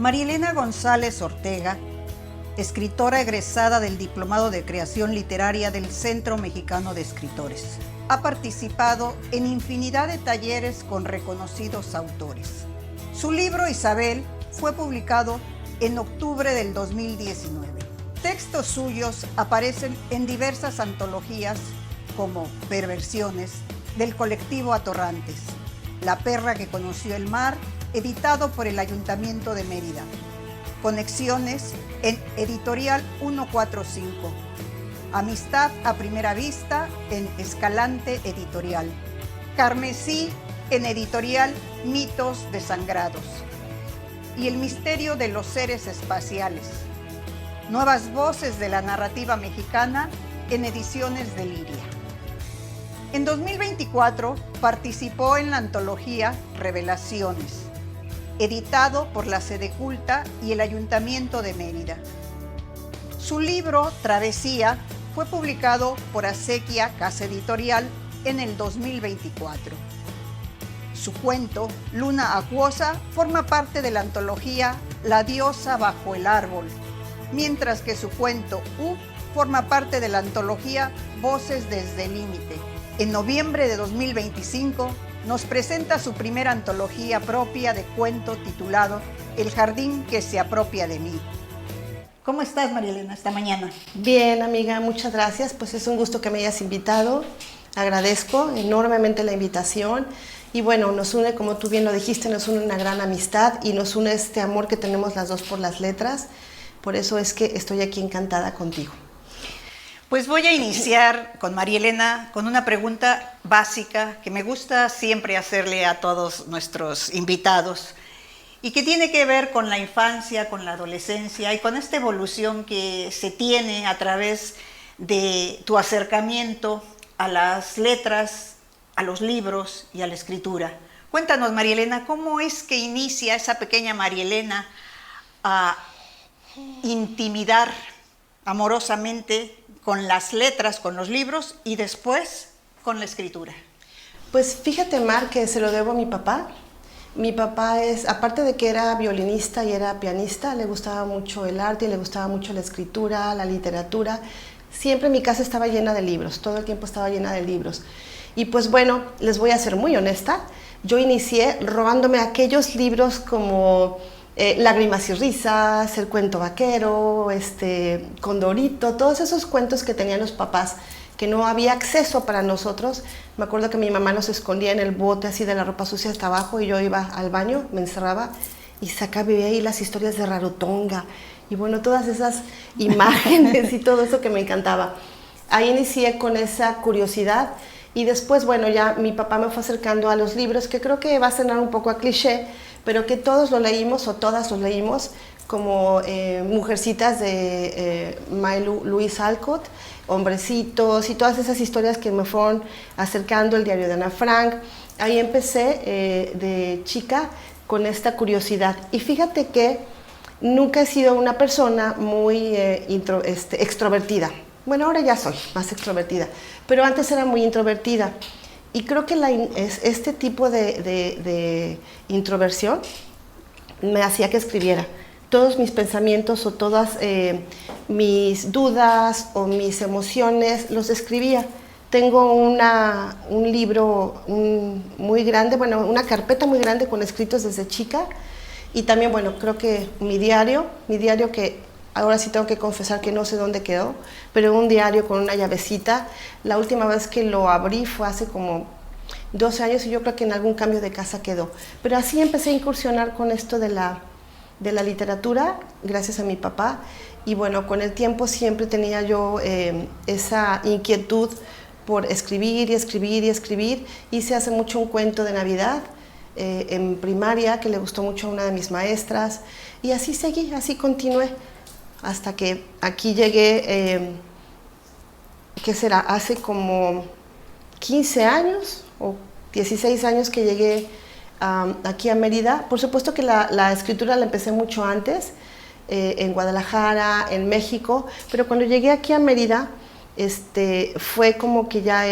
María Elena González Ortega, escritora egresada del Diplomado de Creación Literaria del Centro Mexicano de Escritores. Ha participado en infinidad de talleres con reconocidos autores. Su libro Isabel fue publicado en octubre del 2019. Textos suyos aparecen en diversas antologías como Perversiones, del colectivo Atorrantes, La perra que conoció el mar, editado por el Ayuntamiento de Mérida, Conexiones en Editorial 145, Amistad a primera vista en Escalante Editorial, Carmesí en Editorial Mitos Desangrados y El misterio de los seres espaciales, Nuevas voces de la narrativa mexicana en Ediciones de Liria. En 2024 participó en la antología Revelaciones, editado por la Sede Culta y el Ayuntamiento de Mérida. Su libro Travesía fue publicado por Acequia Casa Editorial en el 2024. Su cuento Luna Acuosa forma parte de la antología La diosa bajo el árbol, mientras que su cuento U forma parte de la antología Voces desde el límite. En noviembre de 2025 nos presenta su primera antología propia de cuento titulado El jardín que se apropia de mí. ¿Cómo estás, María Elena, esta mañana? Bien, amiga, muchas gracias. Pues es un gusto que me hayas invitado. Agradezco enormemente la invitación. Y bueno, nos une, como tú bien lo dijiste, nos une una gran amistad y nos une este amor que tenemos las dos por las letras. Por eso es que estoy aquí encantada contigo. Pues voy a iniciar con María Elena con una pregunta básica que me gusta siempre hacerle a todos nuestros invitados y que tiene que ver con la infancia, con la adolescencia y con esta evolución que se tiene a través de tu acercamiento a las letras, a los libros y a la escritura. Cuéntanos, María Elena, ¿cómo es que inicia esa pequeña María Elena a intimidar amorosamente con las letras, con los libros y después con la escritura? Pues fíjate, Mar, que se lo debo a mi papá. Mi papá es, aparte de que era violinista y era pianista, le gustaba mucho el arte y le gustaba mucho la escritura, la literatura. Siempre mi casa estaba llena de libros, todo el tiempo estaba llena de libros. Y pues bueno, les voy a ser muy honesta, yo inicié robándome aquellos libros como Lágrimas y risas, El cuento vaquero, Condorito, todos esos cuentos que tenían los papás, que no había acceso para nosotros. Me acuerdo que mi mamá nos escondía en el bote así de la ropa sucia hasta abajo y yo iba al baño, me encerraba y sacaba ahí las historias de Rarotonga y bueno, todas esas imágenes y todo eso que me encantaba. Ahí inicié con esa curiosidad y después, bueno, ya mi papá me fue acercando a los libros, que creo que va a sonar un poco a cliché, pero que todos lo leímos o todas lo leímos, como Mujercitas de Mary Louise Alcott, Hombrecitos y todas esas historias que me fueron acercando, el diario de Ana Frank. Ahí empecé de chica con esta curiosidad. Y fíjate que nunca he sido una persona muy extrovertida. Bueno, ahora ya soy más extrovertida, pero antes era muy introvertida. Y creo que este tipo de introversión me hacía que escribiera. Todos mis pensamientos o todas mis dudas o mis emociones los escribía. Tengo un libro muy grande, bueno, una carpeta muy grande con escritos desde chica. Y también, bueno, creo que mi diario que ahora sí tengo que confesar que no sé dónde quedó, pero un diario con una llavecita. La última vez que lo abrí fue hace como 12 años y yo creo que en algún cambio de casa quedó. Pero así empecé a incursionar con esto de la literatura, gracias a mi papá. Y bueno, con el tiempo siempre tenía yo esa inquietud por escribir y escribir y escribir. Hice hace mucho un cuento de Navidad en primaria que le gustó mucho a una de mis maestras. Y así seguí, así continué. Hasta que aquí llegué, ¿qué será? Hace como 15 años o 16 años que llegué aquí a Mérida. Por supuesto que la escritura la empecé mucho antes, en Guadalajara, en México, pero cuando llegué aquí a Mérida, fue como que ya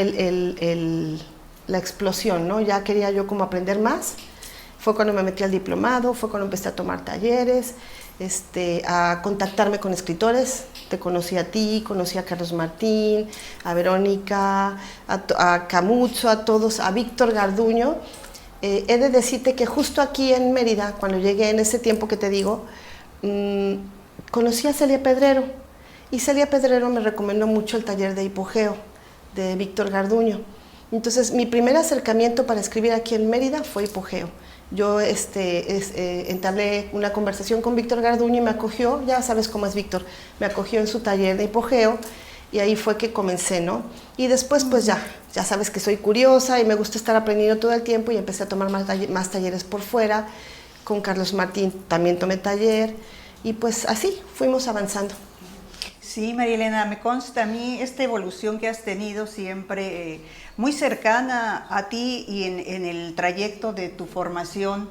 la explosión, ¿no? Ya quería yo como aprender más. Fue cuando me metí al diplomado, fue cuando empecé a tomar talleres, a contactarme con escritores. Te conocí a ti, conocí a Carlos Martín, a Verónica, a Camuzzo, a todos, a Víctor Garduño. He de decirte que justo aquí en Mérida, cuando llegué en ese tiempo que te digo, conocí a Celia Pedrero, y Celia Pedrero me recomendó mucho el taller de hipogeo de Víctor Garduño. Entonces, mi primer acercamiento para escribir aquí en Mérida fue hipogeo. Yo entablé una conversación con Víctor Garduño y me acogió, ya sabes cómo es Víctor, me acogió en su taller de hipogeo, y ahí fue que comencé, ¿no? Y después, pues ya sabes que soy curiosa y me gusta estar aprendiendo todo el tiempo, y empecé a tomar más talleres por fuera. Con Carlos Martín también tomé taller, y pues así fuimos avanzando. Sí, María Elena, me consta a mí esta evolución que has tenido siempre muy cercana a ti, y en el trayecto de tu formación,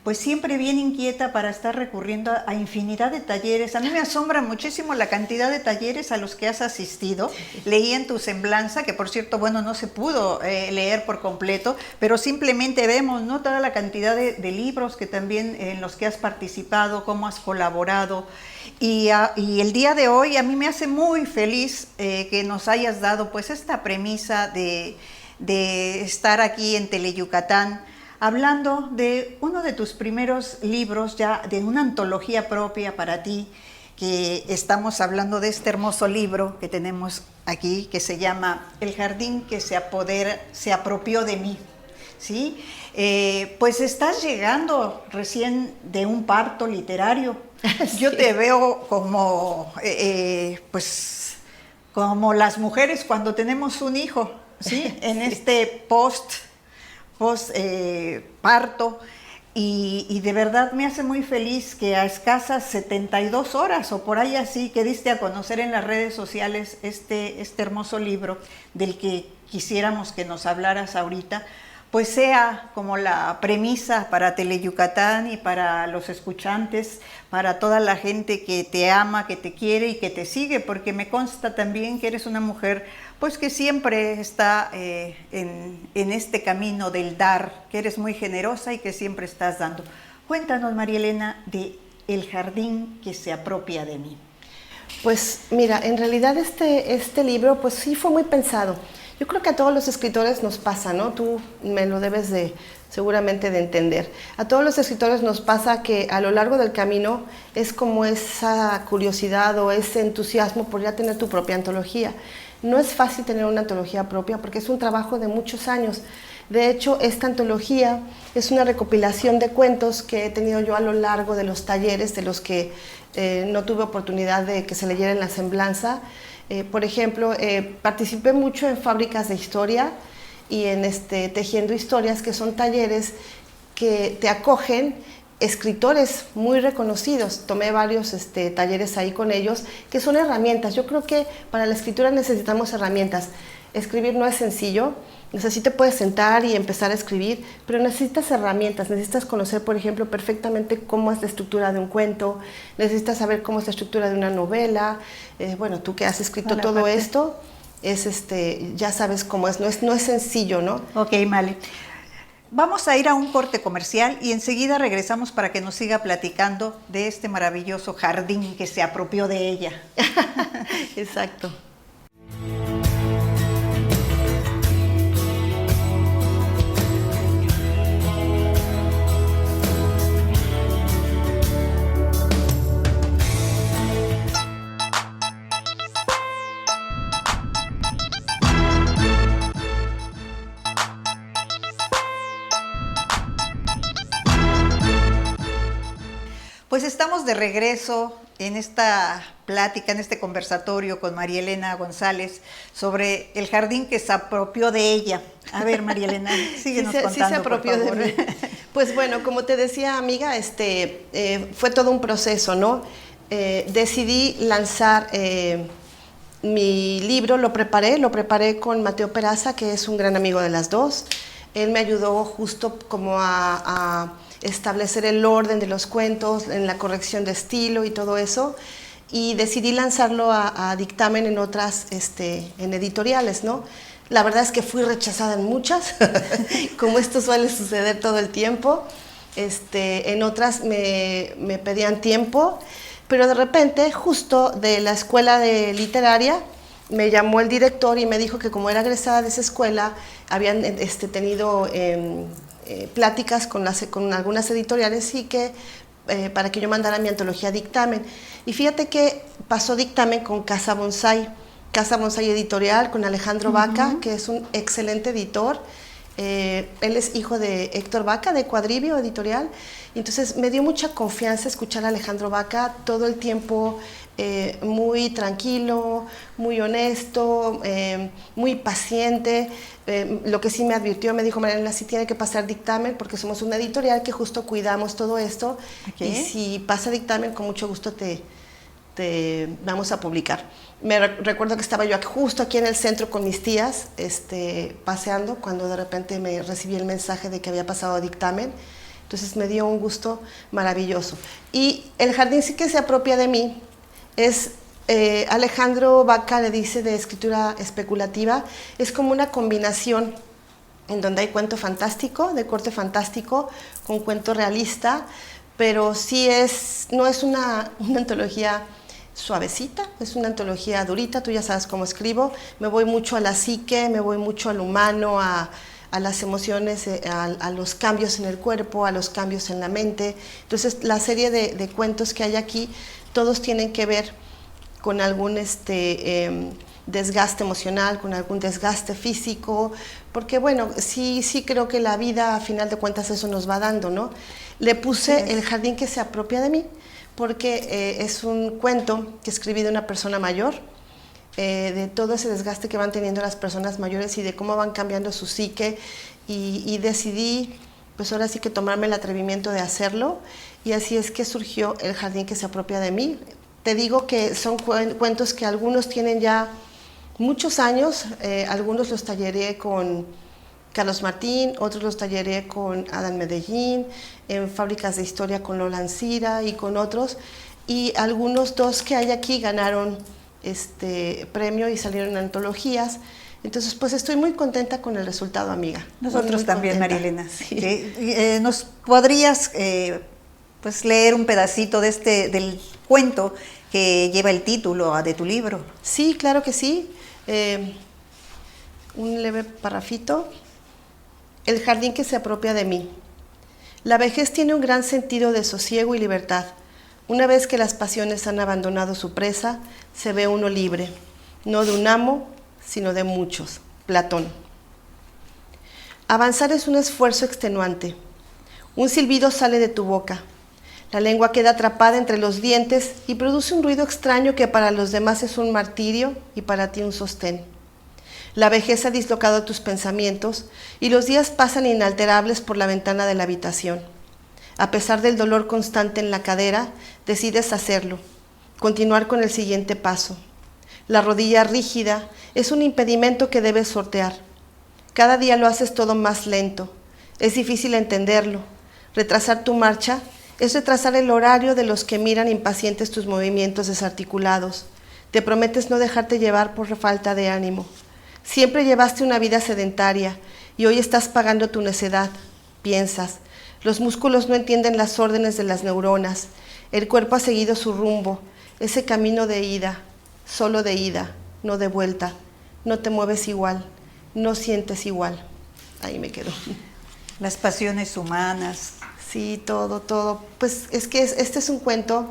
pues siempre bien inquieta para estar recurriendo a infinidad de talleres. A mí me asombra muchísimo la cantidad de talleres a los que has asistido. Leí en tu semblanza, que por cierto, bueno, no se pudo leer por completo, pero simplemente vemos, ¿no?, toda la cantidad de libros que también en los que has participado, cómo has colaborado. Y el día de hoy a mí me hace muy feliz que nos hayas dado pues esta premisa de estar aquí en Teleyucatán, hablando de uno de tus primeros libros, ya de una antología propia para ti, que estamos hablando de este hermoso libro que tenemos aquí, que se llama El jardín que se apropió de mí. ¿Sí? Pues estás llegando recién de un parto literario. Sí. Yo te veo como, pues, como las mujeres cuando tenemos un hijo, ¿sí? En este parto, y de verdad me hace muy feliz que a escasas 72 horas o por ahí así que diste a conocer en las redes sociales este hermoso libro del que quisiéramos que nos hablaras ahorita, pues sea como la premisa para Teleyucatán y para los escuchantes, para toda la gente que te ama, que te quiere y que te sigue, porque me consta también que eres una mujer pues que siempre está en este camino del dar, que eres muy generosa y que siempre estás dando. Cuéntanos, María Elena, de El jardín que se apropia de mí. Pues mira, en realidad este libro pues sí fue muy pensado. Yo creo que a todos los escritores nos pasa, ¿no? Tú me lo debes seguramente de entender. A todos los escritores nos pasa que a lo largo del camino es como esa curiosidad o ese entusiasmo por ya tener tu propia antología. No es fácil tener una antología propia porque es un trabajo de muchos años. De hecho, esta antología es una recopilación de cuentos que he tenido yo a lo largo de los talleres, de los que no tuve oportunidad de que se leyera en la semblanza. Por ejemplo, participé mucho en Fábricas de Historia y en Tejiendo Historias, que son talleres que te acogen escritores muy reconocidos. Tomé varios talleres ahí con ellos, que son herramientas. Yo creo que para la escritura necesitamos herramientas. Escribir no es sencillo. Así te puedes sentar y empezar a escribir, pero necesitas herramientas, necesitas conocer, por ejemplo, perfectamente cómo es la estructura de un cuento, necesitas saber cómo es la estructura de una novela. Bueno, tú que has escrito todo esto, ya sabes cómo es, no es sencillo, ¿no? Ok, vale. Vamos a ir a un corte comercial y enseguida regresamos para que nos siga platicando de este maravilloso jardín que se apropió de ella. Exacto. Pues estamos de regreso en esta plática, en este conversatorio con María Elena González sobre el jardín que se apropió de ella. A ver, María Elena, síguenos contando, sí se apropió por favor. de mí. Pues bueno, como te decía, amiga, fue todo un proceso, ¿no? Decidí lanzar mi libro, lo preparé con Mateo Peraza, que es un gran amigo de las dos. Él me ayudó justo como a establecer el orden de los cuentos, en la corrección de estilo y todo eso, y decidí lanzarlo a dictamen en otras, en editoriales, ¿no? La verdad es que fui rechazada en muchas, como esto suele suceder todo el tiempo, en otras me pedían tiempo, pero de repente, justo de la escuela de literaria, me llamó el director y me dijo que como era egresada de esa escuela, habían tenido pláticas con algunas editoriales y que para que yo mandara mi antología a dictamen. Y fíjate que pasó dictamen con Casa Bonsai Editorial, con Alejandro Vaca, que es un excelente editor. Él es hijo de Héctor Vaca, de Cuadribio Editorial. Entonces me dio mucha confianza escuchar a Alejandro Vaca todo el tiempo, muy tranquilo, muy honesto, muy paciente. Lo que sí me advirtió, me dijo: Marianela, sí tiene que pasar dictamen porque somos una editorial que justo cuidamos todo esto. Okay. Y si pasa dictamen, con mucho gusto te vamos a publicar. Recuerdo que estaba yo justo aquí en el centro con mis tías, paseando, cuando de repente me recibí el mensaje de que había pasado dictamen. Entonces me dio un gusto maravilloso. Y el jardín sí que se apropia de mí. Es Alejandro Vaca le dice de escritura especulativa. Es como una combinación en donde hay cuento fantástico, de corte fantástico, con cuento realista, pero sí no es una antología suavecita, es una antología durita. Tú ya sabes cómo escribo, me voy mucho a la psique, me voy mucho al humano, a las emociones, a los cambios en el cuerpo, a los cambios en la mente. Entonces la serie de cuentos que hay aquí, todos tienen que ver con algún desgaste emocional, con algún desgaste físico, porque bueno, sí creo que la vida a final de cuentas eso nos va dando, ¿no? Le puse El jardín que se apropia de mí, porque es un cuento que escribí de una persona mayor, de todo ese desgaste que van teniendo las personas mayores y de cómo van cambiando su psique, y decidí, pues ahora sí que tomarme el atrevimiento de hacerlo, y así es que surgió El jardín que se apropia de mí. Te digo que son cuentos que algunos tienen ya muchos años, algunos los talleré con Carlos Martín, otros los talleré con Adán Medellín, en Fábricas de Historia con Lola Ancira y con otros, y algunos dos que hay aquí ganaron premio y salieron en antologías. Entonces, pues estoy muy contenta con el resultado, amiga. Nosotros muy también, contenta. Marielena. Sí. ¿Nos podrías pues leer un pedacito del cuento que lleva el título de tu libro? Sí, claro que sí. Un leve parrafito. El jardín que se apropia de mí. La vejez tiene un gran sentido de sosiego y libertad. Una vez que las pasiones han abandonado su presa, se ve uno libre, no de un amo, sino de muchos. Platón. Avanzar es un esfuerzo extenuante. Un silbido sale de tu boca. La lengua queda atrapada entre los dientes y produce un ruido extraño que para los demás es un martirio y para ti un sostén. La vejez ha dislocado tus pensamientos y los días pasan inalterables por la ventana de la habitación. A pesar del dolor constante en la cadera, decides hacerlo, continuar con el siguiente paso. La rodilla rígida es un impedimento que debes sortear. Cada día lo haces todo más lento. Es difícil entenderlo. Retrasar tu marcha es retrasar el horario de los que miran impacientes tus movimientos desarticulados. Te prometes no dejarte llevar por falta de ánimo. Siempre llevaste una vida sedentaria y hoy estás pagando tu necedad. Piensas, los músculos no entienden las órdenes de las neuronas. El cuerpo ha seguido su rumbo, ese camino de ida, solo de ida, no de vuelta. No te mueves igual, no sientes igual. Ahí me quedo. Las pasiones humanas. Sí, todo. Pues es que este es un cuento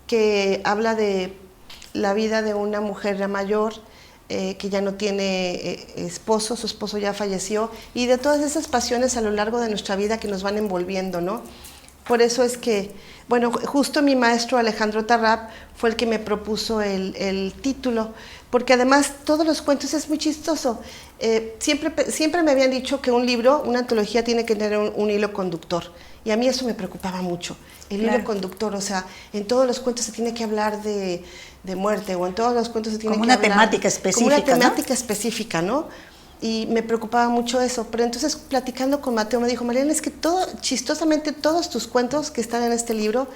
que habla de la vida de una mujer ya mayor, que ya no tiene esposo, su esposo ya falleció, y de todas esas pasiones a lo largo de nuestra vida que nos van envolviendo, ¿no? Por eso es que, bueno, justo mi maestro Alejandro Tarrap fue el que me propuso el título, porque además todos los cuentos es muy chistoso. Siempre me habían dicho que un libro, una antología, tiene que tener un hilo conductor, y a mí eso me preocupaba mucho, el hilo conductor. O sea, en todos los cuentos se tiene que hablar de muerte, o en todos los cuentos se tiene como que hablar... Como una temática específica, específica, ¿no? Y me preocupaba mucho eso, pero entonces platicando con Mateo me dijo: Mariana, es que chistosamente todos tus cuentos que están en este libro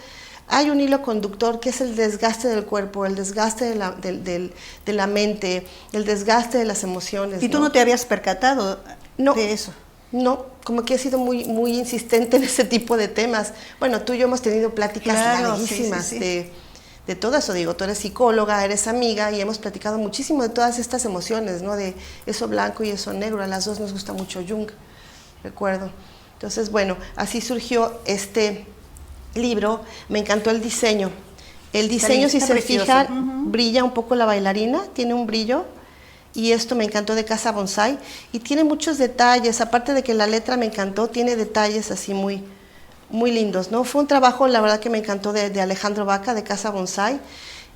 hay un hilo conductor que es el desgaste del cuerpo, el desgaste de la mente, el desgaste de las emociones. ¿Y tú no te habías percatado de eso? No, como que he sido muy insistente en ese tipo de temas. Bueno, tú y yo hemos tenido pláticas larguísimas de todo eso. Digo, tú eres psicóloga, eres amiga y hemos platicado muchísimo de todas estas emociones, ¿no? De eso blanco y eso negro. A las dos nos gusta mucho Jung, recuerdo. Entonces, bueno, así surgió este libro. Me encantó el diseño. El diseño, si se fijan, brilla un poco la bailarina, tiene un brillo. Y esto me encantó de Casa Bonsai. Y tiene muchos detalles, aparte de que la letra me encantó, tiene detalles así muy lindos, ¿no? Fue un trabajo, la verdad que me encantó, de Alejandro Vaca, de Casa Bonsai.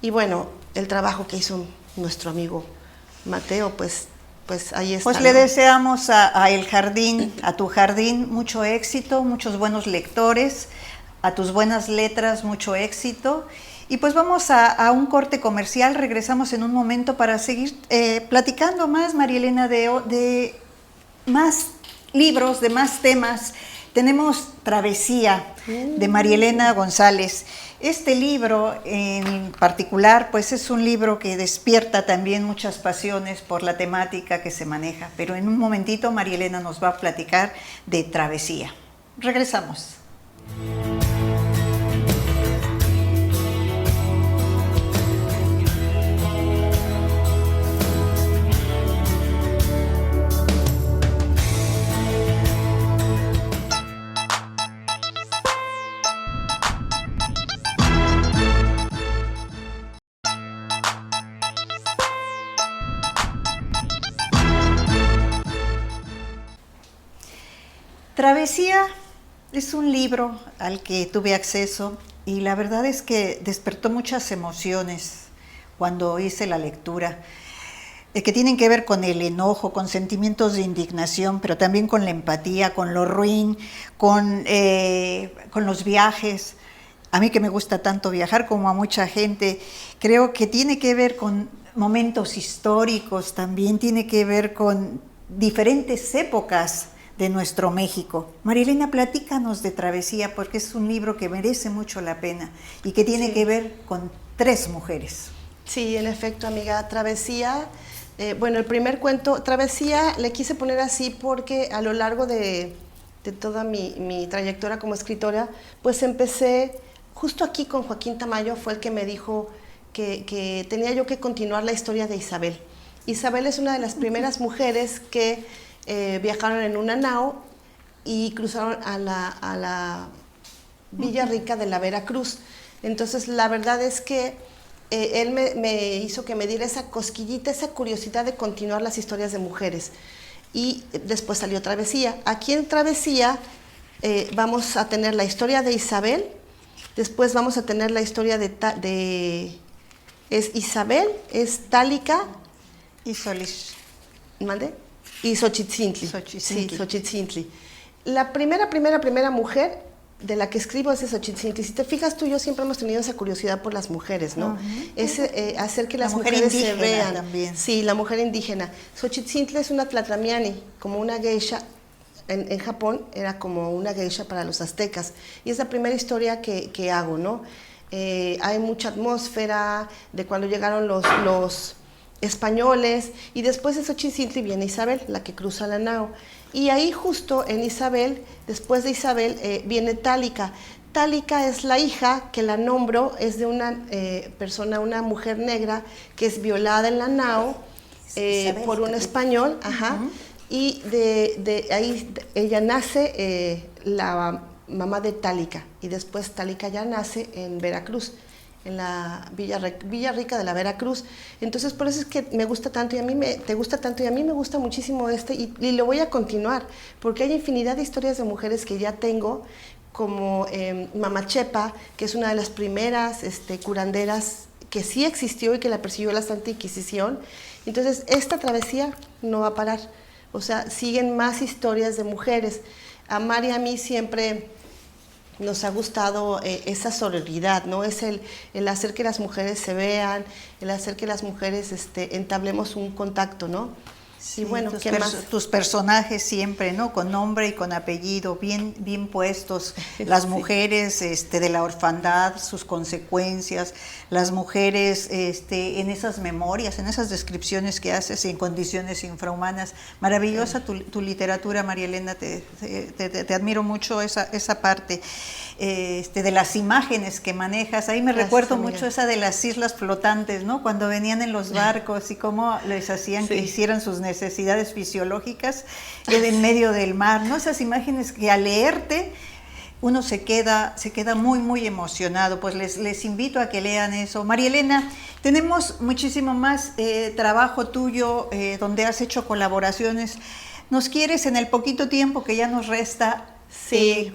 Y bueno, el trabajo que hizo nuestro amigo Mateo, pues ahí está. Pues le deseamos a El Jardín, a tu jardín, mucho éxito, muchos buenos lectores, a tus buenas letras, mucho éxito. Y pues vamos a un corte comercial, regresamos en un momento para seguir platicando más, María Elena, de más libros, de más temas. Tenemos Travesía, de María Elena González. Este libro en particular, pues es un libro que despierta también muchas pasiones por la temática que se maneja. Pero en un momentito María Elena nos va a platicar de Travesía. Regresamos. Travesía es un libro al que tuve acceso y la verdad es que despertó muchas emociones cuando hice la lectura, que tienen que ver con el enojo, con sentimientos de indignación, pero también con la empatía, con lo ruin, con los viajes. A mí que me gusta tanto viajar como a mucha gente, creo que tiene que ver con momentos históricos, también tiene que ver con diferentes épocas de nuestro México. María Elena, platícanos de Travesía, porque es un libro que merece mucho la pena y que tiene que ver con 3 mujeres. Sí, en efecto, amiga. Travesía, bueno, el primer cuento, Travesía, le quise poner así porque a lo largo de toda mi trayectoria como escritora, pues empecé justo aquí con Joaquín Tamayo, fue el que me dijo que tenía yo que continuar la historia de Isabel. Isabel es una de las primeras mujeres que viajaron en una nao y cruzaron a la Villa Rica de la Veracruz. Entonces, la verdad es que él me hizo que me diera esa cosquillita, esa curiosidad de continuar las historias de mujeres. Y después salió Travesía. Aquí en Travesía vamos a tener la historia de Isabel, después vamos a tener la historia es Isabel, es Tálica y Solís. ¿Mande? Y Xochitzintli. Sí, Xochitzintli. La primera mujer de la que escribo es de Xochitzintli. Si te fijas tú, yo siempre hemos tenido esa curiosidad por las mujeres, ¿no? Es hacer que las mujeres se vean. También. Sí, la mujer indígena. Xochitzintli es una tlatlamiani, como una geisha. En Japón era como una geisha para los aztecas. Y es la primera historia que hago, ¿no? Hay mucha atmósfera de cuando llegaron los españoles, y después de Xochitzintli viene Isabel, la que cruza la nao. Y ahí justo en Isabel, después de Isabel, viene Tálica. Tálica es la hija, que la nombro, es de una persona, una mujer negra, que es violada en la nao por un español, y de ahí ella nace la mamá de Tálica, y después Tálica ya nace en Veracruz, en la Villa Rica de la Veracruz. Entonces, por eso es que me gusta tanto, y a mí te gusta tanto, y a mí me gusta muchísimo y lo voy a continuar, porque hay infinidad de historias de mujeres que ya tengo, como Mama Chepa, que es una de las primeras curanderas que sí existió y que la persiguió la Santa Inquisición. Entonces, esta travesía no va a parar. O sea, siguen más historias de mujeres. A Mari y a mí siempre nos ha gustado esa sororidad, ¿no? Es el hacer que las mujeres se vean, el hacer que las mujeres entablemos un contacto, ¿no? Sí, bueno, tus, ¿qué más? tus personajes siempre, ¿no? Con nombre y con apellido, bien puestos. Las mujeres de la orfandad, sus consecuencias, las mujeres en esas memorias, en esas descripciones que haces en condiciones infrahumanas. Maravillosa tu literatura, María Elena, te admiro mucho esa parte. De las imágenes que manejas, ahí me Gracias, recuerdo amiga. mucho esa de las islas flotantes, ¿no? Cuando venían en los barcos y cómo les hacían que hicieran sus necesidades fisiológicas en medio del mar, ¿no? Esas imágenes que al leerte uno se queda muy emocionado. Pues les invito a que lean eso. María Elena, tenemos muchísimo más trabajo tuyo donde has hecho colaboraciones. ¿Nos quieres, en el poquito tiempo que ya nos resta,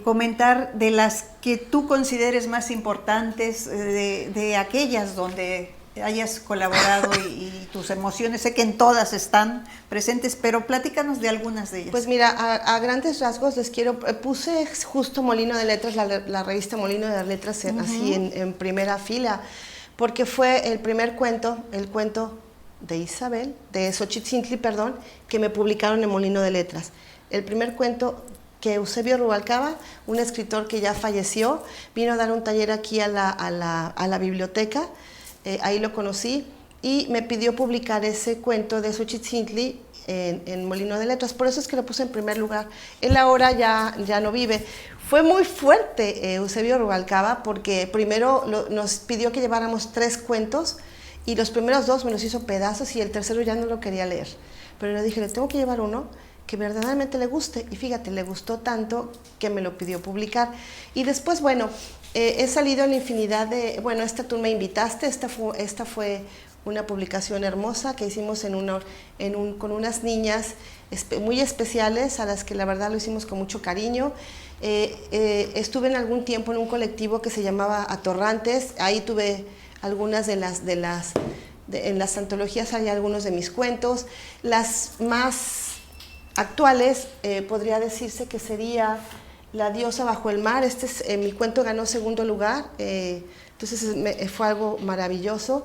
comentar de las que tú consideres más importantes, de aquellas donde hayas colaborado y tus emociones? Sé que en todas están presentes, pero platícanos de algunas de ellas. Pues mira, a grandes rasgos puse justo Molino de Letras, la revista Molino de Letras, así en primera fila, porque fue el primer cuento, el cuento de Isabel, de Xochitzintli, perdón, que me publicaron en Molino de Letras. El primer cuento que Eusebio Rubalcaba, un escritor que ya falleció, vino a dar un taller aquí a la biblioteca, ahí lo conocí, y me pidió publicar ese cuento de Xochitzintli en Molino de Letras. Por eso es que lo puse en primer lugar. Él ahora ya no vive. Fue muy fuerte Eusebio Rubalcaba, porque primero nos pidió que lleváramos 3 cuentos, y los primeros 2 me los hizo pedazos, y el tercero ya no lo quería leer. Pero le dije, le tengo que llevar uno que verdaderamente le guste, y fíjate, le gustó tanto que me lo pidió publicar. Y después, bueno, he salido en infinidad de, bueno, tú me invitaste, esta fue una publicación hermosa que hicimos con unas niñas muy especiales, a las que la verdad lo hicimos con mucho cariño. Estuve en algún tiempo en un colectivo que se llamaba Atorrantes, ahí tuve algunas en las antologías hay algunos de mis cuentos. Las más actuales, podría decirse que sería La diosa bajo el mar. Mi cuento ganó 2º lugar, entonces fue algo maravilloso.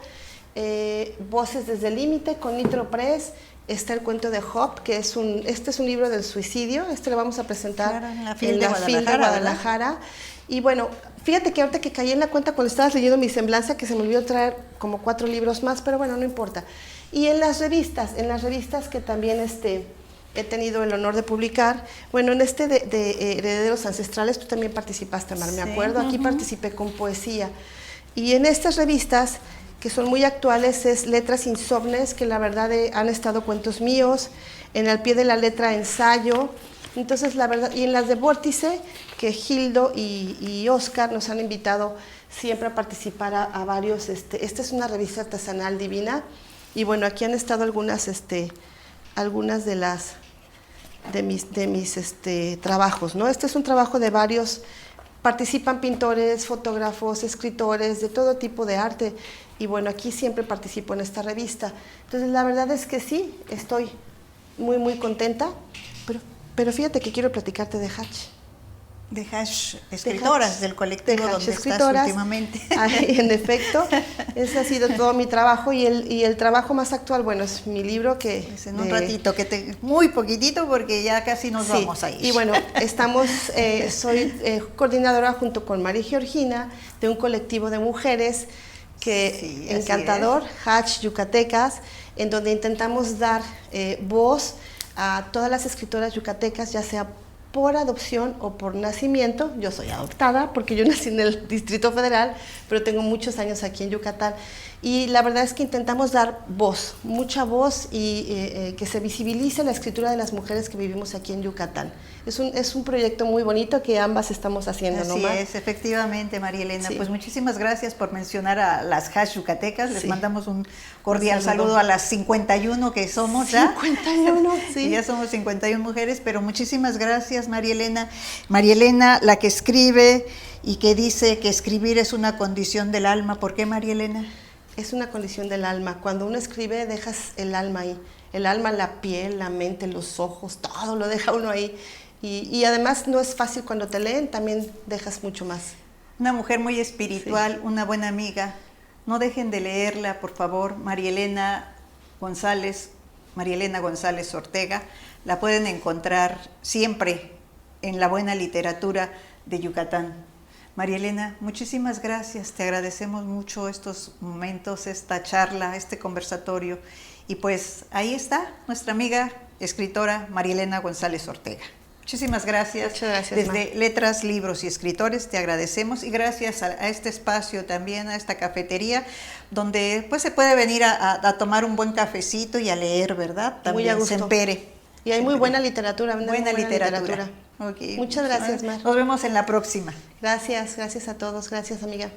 Voces desde el límite con Nitro Press. Está el cuento de Job, que es un libro del suicidio. Lo vamos a presentar en la FIL de Guadalajara. Y bueno, fíjate que ahorita que caí en la cuenta cuando estabas leyendo mi semblanza, que se me olvidó traer como 4 libros más, pero bueno, no importa. Y en las revistas que también he tenido el honor de publicar, bueno, en de Herederos Ancestrales tú también participaste, Mar, me acuerdo, aquí participé con poesía. Y en estas revistas, que son muy actuales, es Letras Insomnes, que la verdad han estado cuentos míos, en Al pie de la letra ensayo. Entonces, la verdad, y en las de Vórtice, que Gildo y Oscar nos han invitado siempre a participar a varios. Esta es una revista artesanal divina, y bueno, aquí han estado algunas de mis trabajos, ¿no? Este es un trabajo de varios, participan pintores, fotógrafos, escritores, de todo tipo de arte, y bueno, aquí siempre participo en esta revista. Entonces, la verdad es que sí, estoy muy contenta, pero fíjate que quiero platicarte de Hatch. De Hatch Escritoras, del colectivo donde estás últimamente. Ay, en efecto, ese ha sido todo mi trabajo, y el trabajo más actual, bueno, es mi libro que... Pues en un ratito, muy poquitito, porque ya casi nos vamos a ir. Y bueno, soy coordinadora junto con María Georgina de un colectivo de mujeres encantador, Hatch Yucatecas, en donde intentamos dar voz a todas las escritoras yucatecas, ya sea por adopción o por nacimiento. Yo soy adoptada porque yo nací en el Distrito Federal, pero tengo muchos años aquí en Yucatán. Y la verdad es que intentamos dar voz, mucha voz, y que se visibilice la escritura de las mujeres que vivimos aquí en Yucatán. Es un proyecto muy bonito que ambas estamos haciendo, ¿no, Mar? Así es, efectivamente, María Elena. Sí. Pues muchísimas gracias por mencionar a las Hatch Yucatecas. Les mandamos un cordial saludo a las 51 que somos ya. 51, sí. Ya somos 51 mujeres, pero muchísimas gracias, María Elena. María Elena, la que escribe y que dice que escribir es una condición del alma. ¿Por qué, María Elena? Es una condición del alma. Cuando uno escribe, dejas el alma ahí. El alma, la piel, la mente, los ojos, todo lo deja uno ahí. Y además no es fácil cuando te leen, también dejas mucho más. Una mujer muy espiritual, una buena amiga. No dejen de leerla, por favor. María Elena González, María Elena González Ortega. La pueden encontrar siempre en la buena literatura de Yucatán. María Elena, muchísimas gracias. Te agradecemos mucho estos momentos, esta charla, este conversatorio. Y pues ahí está nuestra amiga escritora María Elena González Ortega. Muchísimas gracias. Muchas gracias, Desde Ma. Letras, Libros y Escritores te agradecemos, y gracias a este espacio también, a esta cafetería, donde pues se puede venir a tomar un buen cafecito y a leer, ¿verdad? También Muy a gusto. Sempere. Y hay muy buena literatura. Buena literatura. Okay. Muchas gracias, Mar. Nos vemos en la próxima. Gracias a todos. Gracias, amiga.